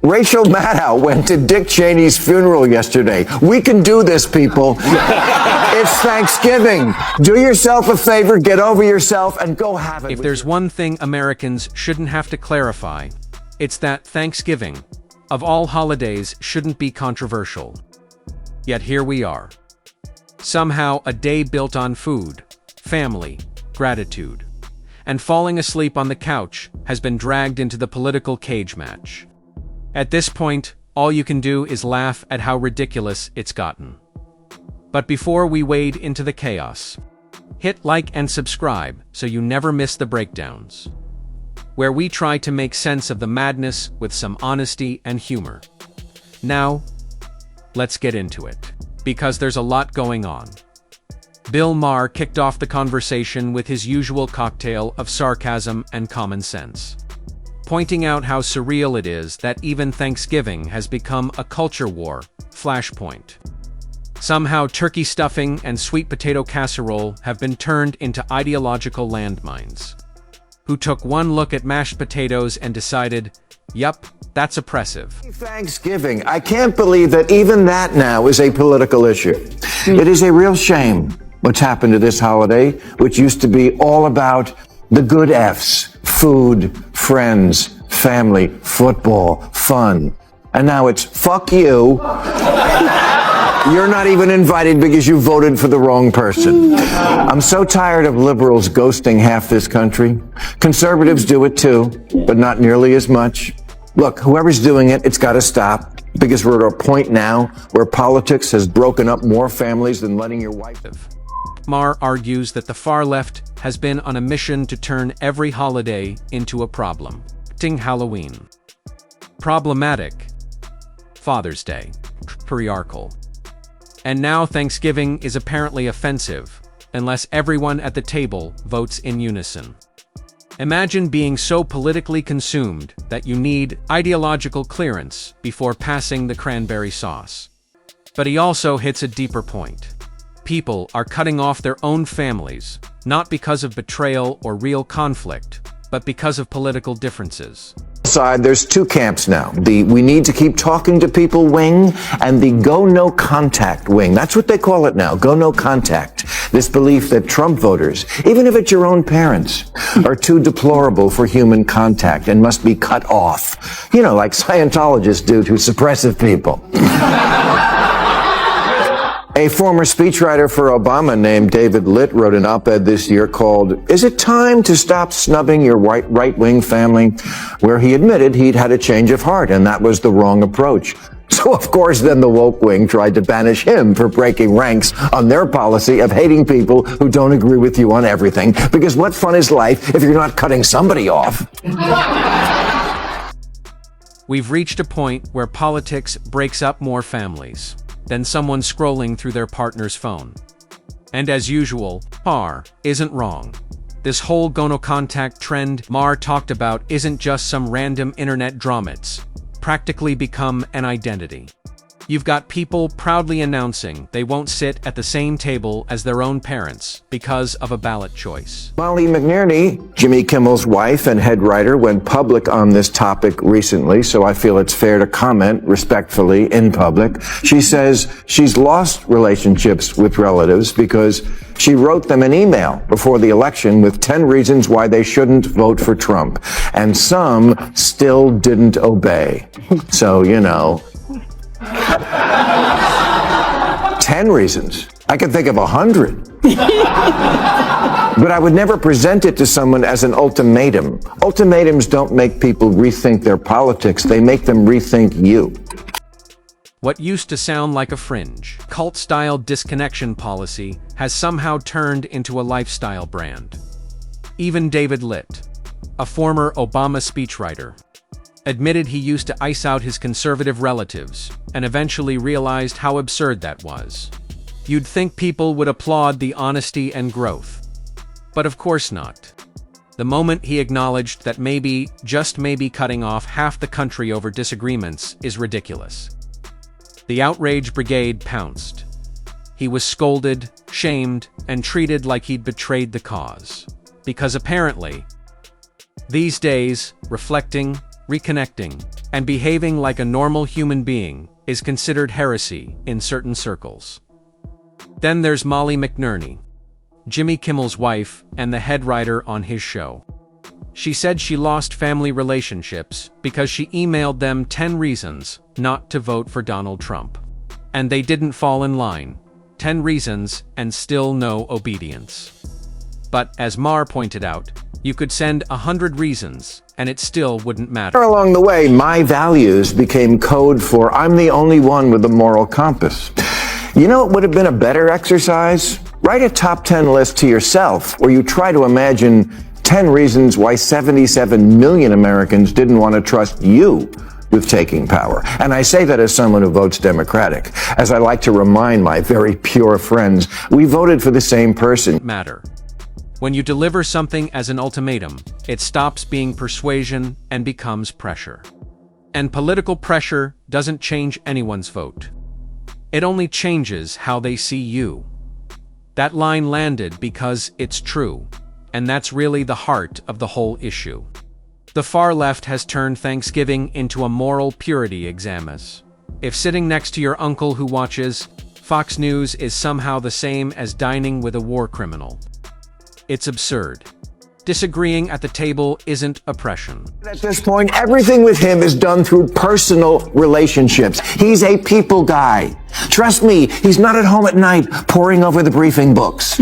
Rachel Maddow went to Dick Cheney's funeral yesterday. We can do this, people. It's Thanksgiving. Do yourself a favor, get over yourself, and go have it. If there's one thing Americans shouldn't have to clarify, it's that Thanksgiving, of all holidays, shouldn't be controversial. Yet here we are. Somehow a day built on food, family, gratitude, and falling asleep on the couch has been dragged into the political cage match. At this point, all you can do is laugh at how ridiculous it's gotten. But before we wade into the chaos, hit like and subscribe so you never miss the breakdowns, where we try to make sense of the madness with some honesty and humor. Now, let's get into it, because there's a lot going on. Bill Maher kicked off the conversation with his usual cocktail of sarcasm and common sense, pointing out how surreal it is that even Thanksgiving has become a culture war flashpoint. Somehow turkey stuffing and sweet potato casserole have been turned into ideological landmines. Who took one look at mashed potatoes and decided, yup, that's oppressive. Thanksgiving. I can't believe that even that now is a political issue. It is a real shame what's happened to this holiday, which used to be all about the good F's: food, friends, family, football, fun. And now it's fuck you. You're not even invited because you voted for the wrong person. I'm so tired of liberals ghosting half this country. Conservatives do it too, but not nearly as much. Look, whoever's doing it, it's got to stop, because we're at a point now where politics has broken up more families than letting your wife live. Maher argues that the far left has been on a mission to turn every holiday into a problem. Halloween. Problematic. Father's Day. Patriarchal. And now Thanksgiving is apparently offensive, unless everyone at the table votes in unison. Imagine being so politically consumed that you need ideological clearance before passing the cranberry sauce. But he also hits a deeper point. People are cutting off their own families, not because of betrayal or real conflict, but because of political differences. There's two camps now. The we need to keep talking to people wing and the go no contact wing. That's what they call it now, go no contact. This belief that Trump voters, even if it's your own parents, are too deplorable for human contact and must be cut off. You know, like Scientologists do to suppressive people. A former speechwriter for Obama named David Litt wrote an op-ed this year called, "Is it time to stop snubbing your right-wing family?" where he admitted he'd had a change of heart and that was the wrong approach. So, of course, then the woke wing tried to banish him for breaking ranks on their policy of hating people who don't agree with you on everything, because what fun is life if you're not cutting somebody off? We've reached a point where politics breaks up more families than someone scrolling through their partner's phone. And as usual, Maher isn't wrong. This whole gono contact trend Maher talked about isn't just some random internet drama. It's practically become an identity. You've got people proudly announcing they won't sit at the same table as their own parents because of a ballot choice. Molly McNerney, Jimmy Kimmel's wife and head writer, went public on this topic recently, so I feel it's fair to comment respectfully in public. She says she's lost relationships with relatives because she wrote them an email before the election with 10 reasons why they shouldn't vote for Trump, and some still didn't obey. So, you know, 10 reasons. I could think of 100. But I would never present it to someone as an ultimatum. Ultimatums don't make people rethink their politics. They make them rethink you. What used to sound like a fringe, cult-style disconnection policy has somehow turned into a lifestyle brand. Even David Litt, a former Obama speechwriter, admitted he used to ice out his conservative relatives and eventually realized how absurd that was. You'd think people would applaud the honesty and growth. But of course not. The moment he acknowledged that maybe, just maybe, cutting off half the country over disagreements is ridiculous, the outrage brigade pounced. He was scolded, shamed, and treated like he'd betrayed the cause. Because apparently, these days, reflecting, reconnecting, and behaving like a normal human being is considered heresy in certain circles. Then there's Molly McNerney, Jimmy Kimmel's wife and the head writer on his show. She said she lost family relationships because she emailed them 10 reasons not to vote for Donald Trump. And they didn't fall in line. 10 reasons and still no obedience. But as Maher pointed out, you could send 100 reasons and it still wouldn't matter. Along the way, my values became code for I'm the only one with a moral compass. You know, it would have been a better exercise? Write a top 10 list to yourself where you try to imagine 10 reasons why 77 million Americans didn't want to trust you with taking power. And I say that as someone who votes Democratic. As I like to remind my very pure friends, we voted for the same person. Matter. When you deliver something as an ultimatum, it stops being persuasion and becomes pressure. And political pressure doesn't change anyone's vote. It only changes how they see you. That line landed because it's true, and that's really the heart of the whole issue. The far left has turned Thanksgiving into a moral purity examus. If sitting next to your uncle who watches Fox News is somehow the same as dining with a war criminal, it's absurd. Disagreeing at the table isn't oppression. At this point, everything with him is done through personal relationships. He's a people guy. Trust me, he's not at home at night poring over the briefing books.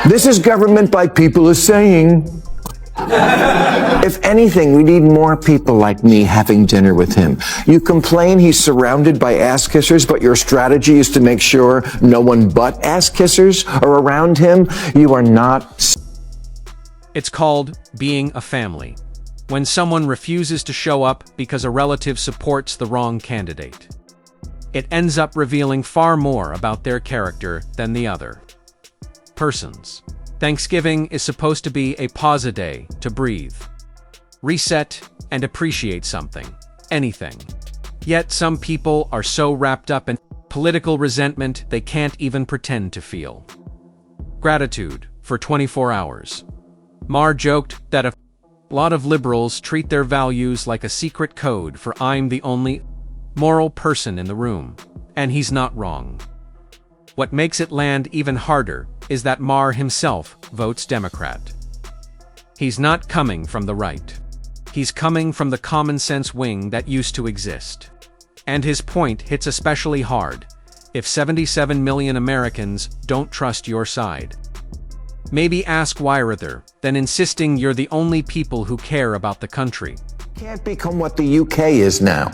This is government by people is saying. If anything, we need more people like me having dinner with him. You complain he's surrounded by ass-kissers, but your strategy is to make sure no one but ass-kissers are around him. You are not. It's called being a family. When someone refuses to show up because a relative supports the wrong candidate, it ends up revealing far more about their character than the other person's. Thanksgiving is supposed to be a pause a day to breathe, reset, and appreciate something, anything. Yet some people are so wrapped up in political resentment they can't even pretend to feel gratitude for 24 hours. Maher joked that a lot of liberals treat their values like a secret code for I'm the only moral person in the room, and he's not wrong. What makes it land even harder is that Maher himself votes Democrat. He's not coming from the right. He's coming from the common sense wing that used to exist. And his point hits especially hard if 77 million Americans don't trust your side. Maybe ask why rather than insisting you're the only people who care about the country. Can't become what the UK is now.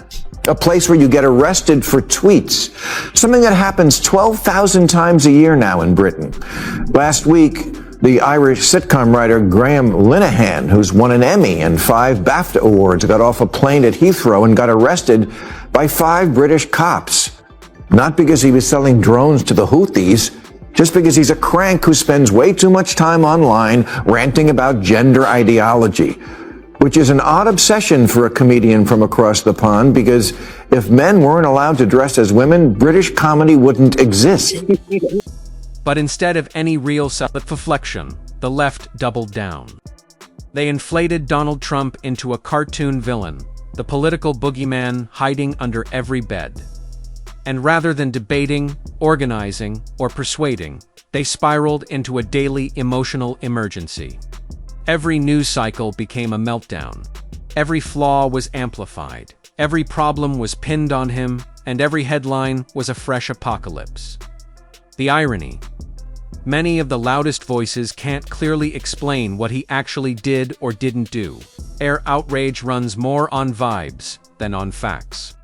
A place where you get arrested for tweets. Something that happens 12,000 times a year now in Britain. Last week, the Irish sitcom writer Graham Linehan, who's won an Emmy and 5 BAFTA awards, got off a plane at Heathrow and got arrested by 5 British cops. Not because he was selling drones to the Houthis, just because he's a crank who spends way too much time online ranting about gender ideology. Which is an odd obsession for a comedian from across the pond, because if men weren't allowed to dress as women, British comedy wouldn't exist. But instead of any real self-reflection, the left doubled down. They inflated Donald Trump into a cartoon villain, the political boogeyman hiding under every bed. And rather than debating, organizing, or persuading, they spiraled into a daily emotional emergency. Every news cycle became a meltdown. Every flaw was amplified. Every problem was pinned on him, and every headline was a fresh apocalypse. The irony: many of the loudest voices can't clearly explain what he actually did or didn't do. Their outrage runs more on vibes than on facts.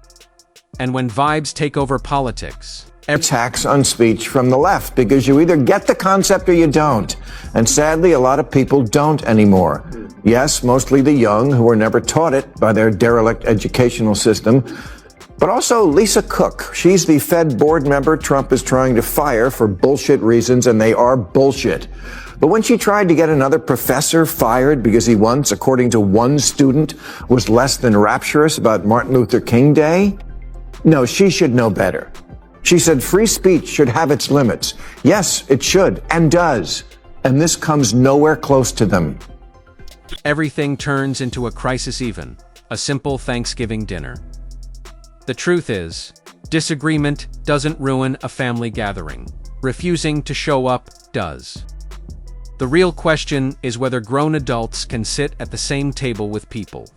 And when vibes take over politics, attacks on speech from the left, because you either get the concept or you don't. And sadly, a lot of people don't anymore. Yes, mostly the young who were never taught it by their derelict educational system. But also Lisa Cook. She's the Fed board member Trump is trying to fire for bullshit reasons, and they are bullshit. But when she tried to get another professor fired because he once, according to one student, was less than rapturous about Martin Luther King Day, no, she should know better. She said free speech should have its limits. Yes, it should, and does. And this comes nowhere close to them. Everything turns into a crisis, even a simple Thanksgiving dinner. The truth is, disagreement doesn't ruin a family gathering. Refusing to show up does. The real question is whether grown adults can sit at the same table with people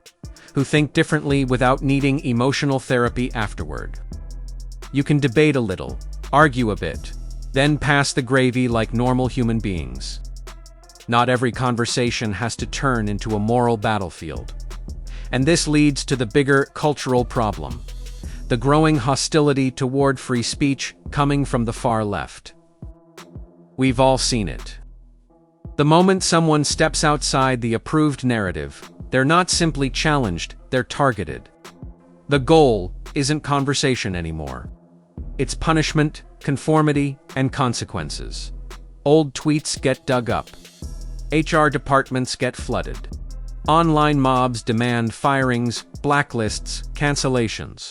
who think differently without needing emotional therapy afterward. You can debate a little, argue a bit, then pass the gravy like normal human beings. Not every conversation has to turn into a moral battlefield. And this leads to the bigger cultural problem: the growing hostility toward free speech coming from the far left. We've all seen it. The moment someone steps outside the approved narrative, they're not simply challenged, they're targeted. The goal isn't conversation anymore. It's punishment, conformity, and consequences. Old tweets get dug up. HR departments get flooded. Online mobs demand firings, blacklists, cancellations.